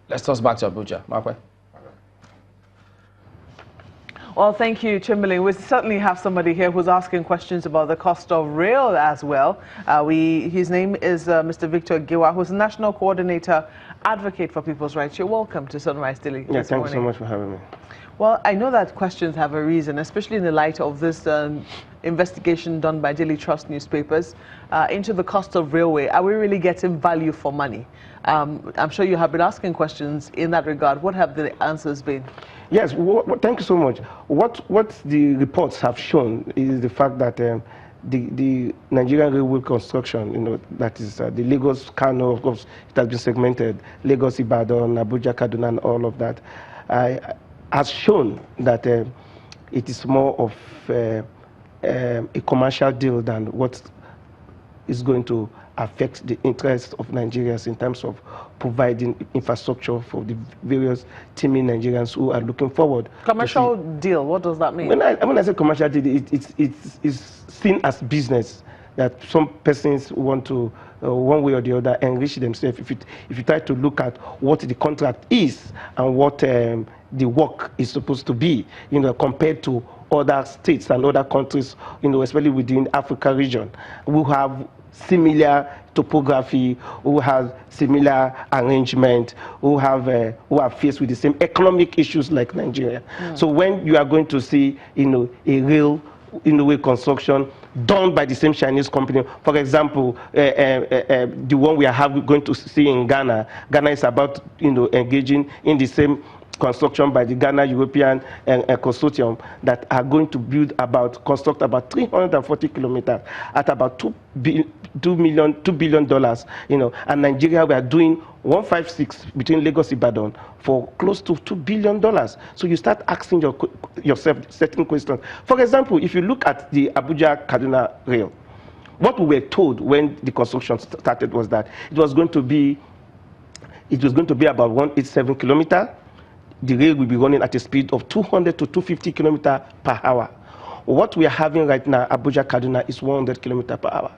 Let's toss back to Abuja. Makwe. Well, thank you, Chamberlain. We certainly have somebody here who's asking questions about the cost of rail as well. His name is Mr. Victor Giwa, who's a National Coordinator Advocate for People's Rights. You're welcome to Sunrise Daily. Yeah, thank you so much for having me. Well, I know that questions have a reason, especially in the light of this investigation done by Daily Trust newspapers into the cost of railway. Are we really getting value for money? I'm sure you have been asking questions in that regard. What have the answers been? Yes, thank you so much. What the reports have shown is the fact that the Nigerian railway construction, that is the Lagos Kano, of course, it has been segmented, Lagos, Ibadan, Abuja, Kaduna, and all of that, has shown that it is more of a commercial deal than what is going to affect the interests of Nigerians in terms of providing infrastructure for the various teeming Nigerians who are looking forward. Commercial deal, what does that mean? When I say commercial deal, it's seen as business, that some persons want to, one way or the other, enrich themselves. If you try to look at what the contract is and what the work is supposed to be, compared to other states and other countries, especially within the Africa region, who have similar topography, who have similar arrangement, who are faced with the same economic issues like Nigeria. So when you are going to see, a real way construction done by the same Chinese company, for example, the one we are going to see in Ghana. Ghana is about engaging in the same construction by the Ghana European Consortium that are going to construct about 340 kilometers at about $2 billion. And Nigeria, we are doing 156 between Lagos and Ibadan for close to $2 billion. So you start asking yourself certain questions. For example, if you look at the Abuja-Kaduna rail, what we were told when the construction started was that it was going to be about 187 kilometers. The rail will be running at a speed of 200 to 250 kilometers per hour. What we are having right now, Abuja-Kaduna, is 100 kilometers per hour.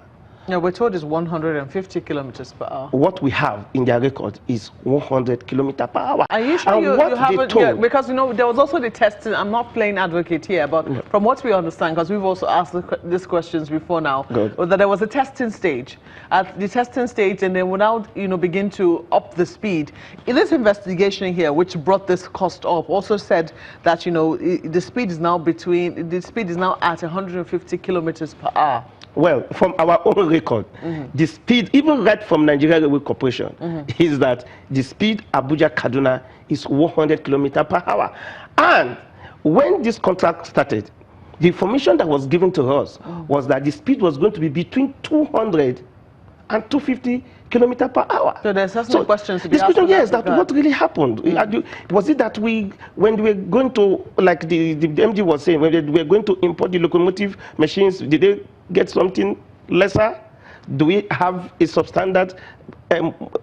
No, we're told it's 150 kilometers per hour. What we have in their record is 100 kilometers per hour. Are you sure you haven't? Yeah, because there was also the testing. I'm not playing advocate here, but from what we understand, because we've also asked these questions before now, that there was a testing stage. At the testing stage, and then now begin to up the speed. In this investigation here, which brought this cost up, also said that the speed is now at 150 kilometers per hour. Well, from our own record, the speed, even right from Nigerian Railway Corporation, is that the speed Abuja-Kaduna is 100 kilometers per hour. And when this contract started, the information that was given to us was that the speed was going to be between 200 and 250 kilometers per hour. So there's some questions to be asked. Yes, that what really happened. Was it that when we were going to, like the MD was saying, when we were going to import the locomotive machines, did they get something lesser? Do we have a substandard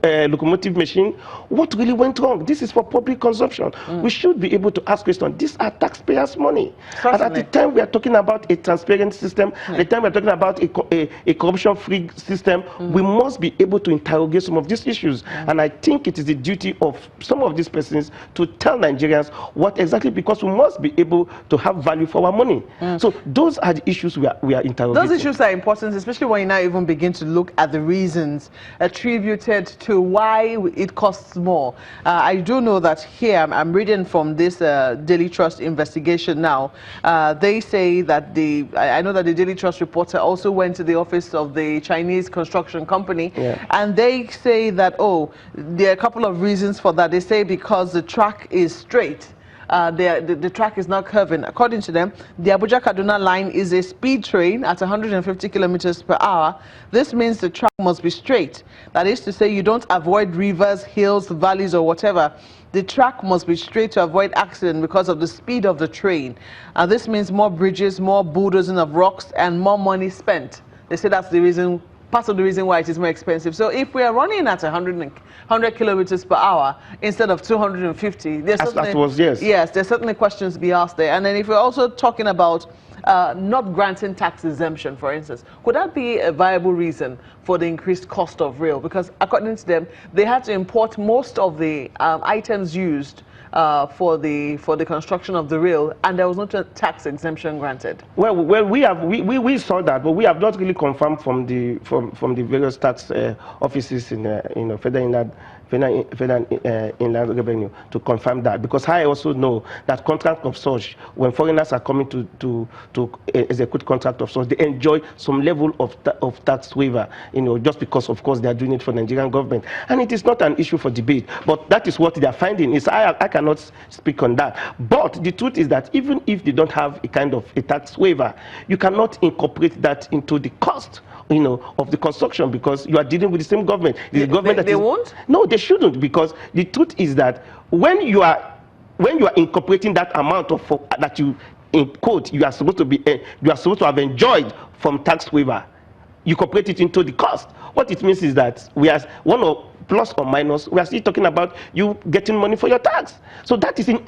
locomotive machine? What really went wrong? This is for public consumption. We should be able to ask questions. These are taxpayers' money. And at the time we are talking about a transparent system, at the time we are talking about a corruption-free system, we must be able to interrogate some of these issues. And I think it is the duty of some of these persons to tell Nigerians what exactly, because we must be able to have value for our money. So those are the issues we are interrogating. Those issues are important, especially when you now even begin to look at the reasons attributed to why it costs more. I do know that here, I'm reading from this Daily Trust investigation now. They say that I know that the Daily Trust reporter also went to the office of the Chinese construction company, and they say that, there are a couple of reasons for that. They say because the track is straight. The track is not curving. According to them, the Abuja-Kaduna line is a speed train at 150 kilometers per hour. This means the track must be straight. That is to say, you don't avoid rivers, hills, valleys, or whatever. The track must be straight to avoid accident because of the speed of the train. This means more bridges, more bulldozing of rocks, and more money spent. They say that's the reason, part of the reason why it is more expensive. So if we are running at 100 kilometers per hour instead of 250, there's certainly questions to be asked there. And then if we're also talking about not granting tax exemption, for instance, could that be a viable reason for the increased cost of rail? Because according to them, they had to import most of the items used for the construction of the rail, and there was no tax exemption granted. Well, we saw that, but we have not really confirmed from the various tax offices in federal inland revenue to confirm that, because I also know that contract of such, when foreigners are coming to execute contract of such, they enjoy some level of tax waiver, just because of course they are doing it for Nigerian government, and it is not an issue for debate. But that is what they are finding. I cannot speak on that. But the truth is that even if they don't have a kind of a tax waiver, you cannot incorporate that into the cost of the construction, because you are dealing with the same government. The government they won't? No, they shouldn't, because the truth is that when you are incorporating that amount of that you in quote you are supposed to have enjoyed from tax waiver, you incorporate it into the cost. What it means is that we are one or plus or minus, we are still talking about you getting money for your tax. So that is in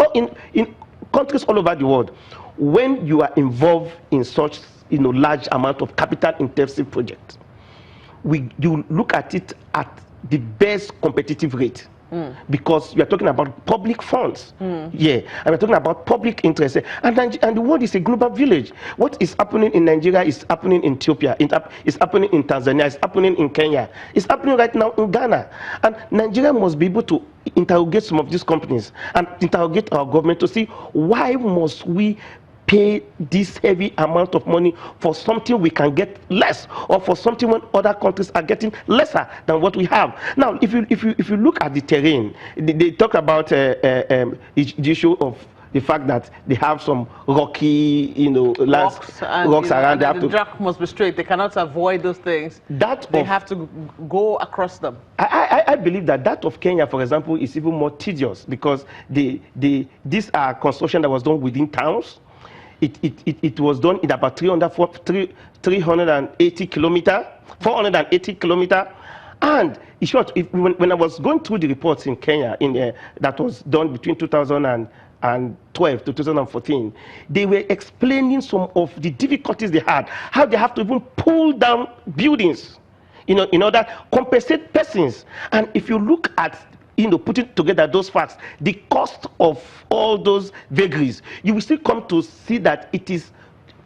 countries all over the world. When you are involved in such large amount of capital intensive projects, you look at it at the best competitive rate. Because you are talking about public funds, yeah, and we're talking about public interest, and the world is a global village. What is happening in Nigeria is happening in Ethiopia, it's happening in Tanzania, it's happening in Kenya, it's happening right now in Ghana, and Nigeria must be able to interrogate some of these companies and interrogate our government to see why must we pay this heavy amount of money for something we can get less, or for something when other countries are getting lesser than what we have. Now, if you look at the terrain, they talk about the issue of the fact that they have some rocky, rocks around. The track must be straight. They cannot avoid those things. They have to go across them. I believe that of Kenya, for example, is even more tedious, because these are construction that was done within towns. It was done in about 380 kilometers, 480 kilometers. And in short, when I was going through the reports in Kenya that was done between 2012 to 2014, they were explaining some of the difficulties they had, how they have to even pull down buildings, in order to compensate persons. And if you look at putting together those facts, the cost of all those vagaries, you will still come to see that it is,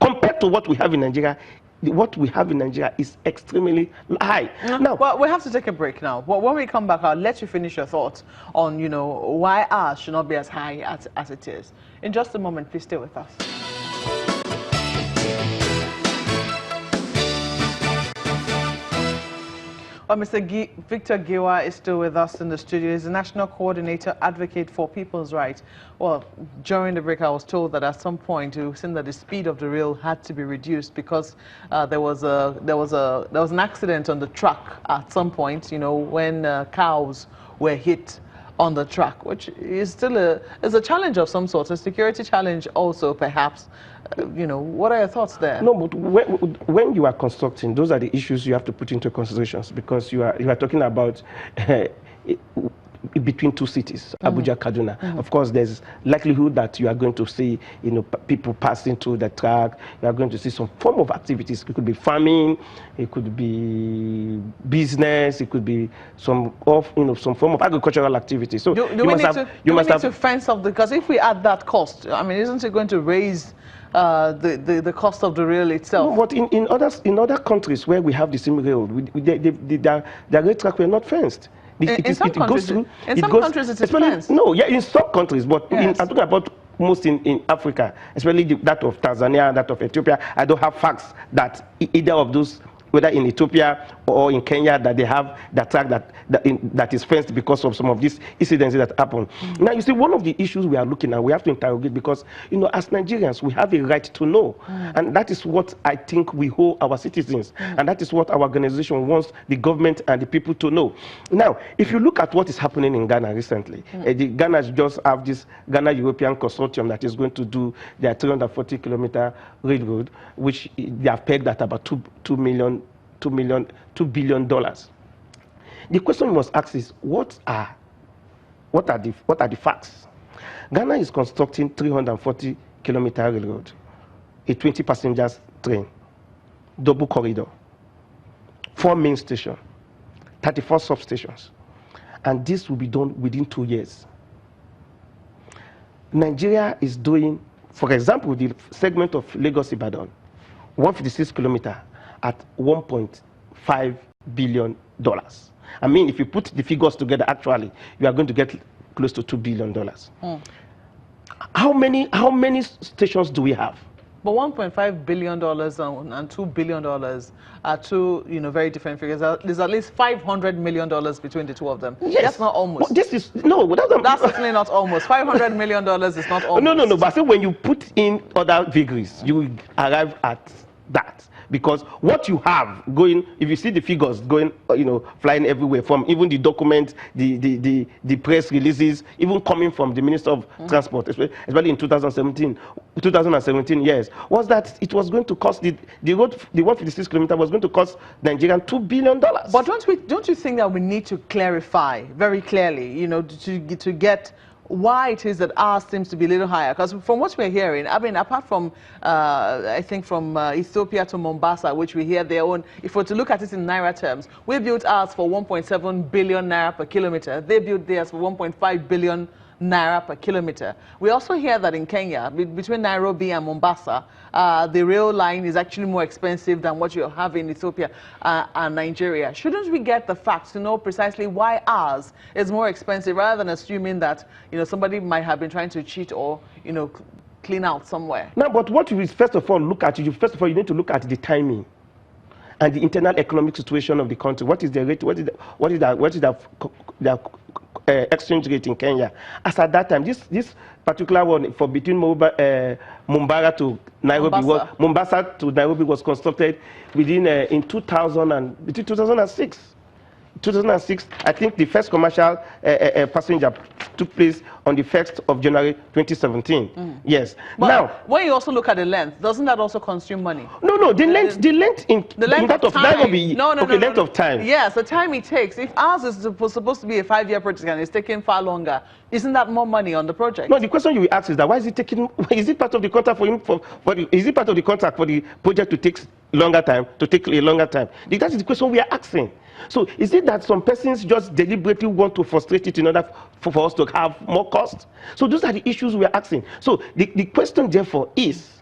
compared to what we have in Nigeria, what we have in Nigeria is extremely high. Now, well, we have to take a break now. But when we come back, I'll let you finish your thoughts on, why ours should not be as high as it is. In just a moment, please stay with us. Well, Mr. Victor Giwa is still with us in the studio. He's the National Coordinator Advocate for People's Rights. Well, during the break, I was told that at some point it seemed that the speed of the rail had to be reduced because there was an accident on the track at some point, when cows were hit on the track, which is still a challenge of some sort, a security challenge also, perhaps. What are your thoughts there? No, but when you are constructing, those are the issues you have to put into considerations, because you are talking about between two cities, Abuja, Kaduna. Of course, there's likelihood that you are going to see, people passing through the track. You are going to see some form of activities. It could be farming, it could be business, it could be some form of agricultural activity. So you must have to fence off because if we add that cost, I mean, isn't it going to raise the cost of the rail itself? No, but in other countries where we have the same rail, the rail track were not fenced. In some countries it is fenced. No, yeah, in some countries, but yes. I'm talking about most in Africa, especially that of Tanzania, that of Ethiopia. I don't have facts that either of those, whether in Ethiopia or in Kenya, that they have the track that is fenced because of some of these incidents that happen. Now, you see, one of the issues we are looking at, we have to interrogate, because, as Nigerians, we have a right to know. And that is what I think we owe our citizens. And that is what our organization wants the government and the people to know. Now, if you look at what is happening in Ghana recently, Ghana just have this Ghana European Consortium that is going to do their 340-kilometer railroad, which they have pegged at about $2 billion. The question you must ask is, what are the facts? Ghana is constructing 340-kilometer railroad. a 20 passengers train, double corridor, 4 main stations, 34 substations. And this will be done within 2 years. Nigeria is doing, for example, the segment of Lagos-Ibadan, 156 kilometers at $1.5 billion. I mean, if you put the figures together, actually, you are going to get close to $2 billion. How many stations do we have? But $1.5 billion and $2 billion are two, very different figures. There's at least $500 million between the two of them. Yes. That's not almost. Well, this is no. That's certainly not almost. $500 million is not almost. No. But I think when you put in other vagaries, you will arrive at that. Because what you have going, if you see the figures going, flying everywhere, from even the documents, the press releases, even coming from the Minister of Transport, especially in 2017, yes, was that it was going to cost the 156 kilometers was going to cost Nigeria $2 billion. But don't you think that we need to clarify very clearly, to get why it is that ours seems to be a little higher? Because from what we're hearing, I mean, apart from, I think from Ethiopia to Mombasa, which we hear their own, if we're to look at it in Naira terms, we built ours for 1.7 billion Naira per kilometer. They built theirs for 1.5 billion Naira per kilometer. We also hear that in Kenya, between Nairobi and Mombasa, the rail line is actually more expensive than what you have in Ethiopia and Nigeria. Shouldn't we get the facts to know precisely why ours is more expensive, rather than assuming that somebody might have been trying to cheat or clean out somewhere? No, but what you first of all look at, you need to look at the timing and the internal economic situation of the country. What is the rate? What is the exchange rate in Kenya? As at that time, this particular one for between Mombasa to Nairobi, Mombasa to Nairobi was constructed within between 2006. 2006, I think the first commercial passenger took place on the 1st of January 2017. Yes. But now, when you also look at the length, doesn't that also consume money? No. The length in that of Nairobi. Length of time. Yes, the time it takes. If ours is supposed to be a 5-year project and it's taking far longer, isn't that more money on the project? No, the question you will ask is that why is it taking? Is it part of the contract for him? Is it part of the contract for the project to take longer time? That is the question we are asking. So is it that some persons just deliberately want to frustrate it in order for us to have more cost? So those are the issues we are asking. So the question therefore is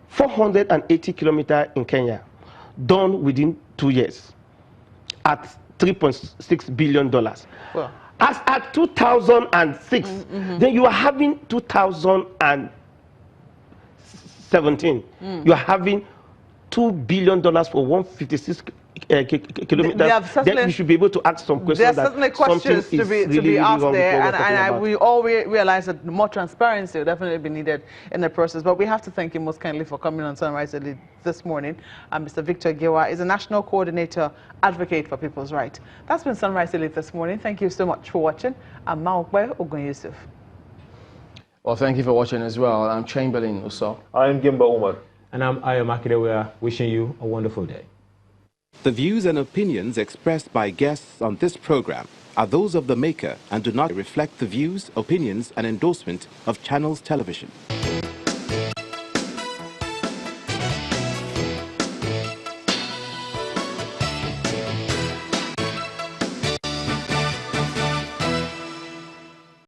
480 kilometers in Kenya, done within 2 years at $3.6 billion. Well, as at 2006, then you are having 2017, you are having $2 billion for 156 kilometers. Then we should be able to ask some questions. There's certainly questions to be asked there, and we all realize that more transparency will definitely be needed in the process. But we have to thank you most kindly for coming on Sunrise Elite this morning. Mr. Victor Giwa is a national coordinator, advocate for people's rights. That's been Sunrise Elite this morning. Thank you so much for watching. I'm Maokwe Ogun Yusuf. Well, thank you for watching as well. I'm Chamberlain Uso. I'm Gimba Umar. And I'm Ayo Makide. We are wishing you a wonderful day. The views and opinions expressed by guests on this program are those of the maker and do not reflect the views, opinions, and endorsement of Channels Television.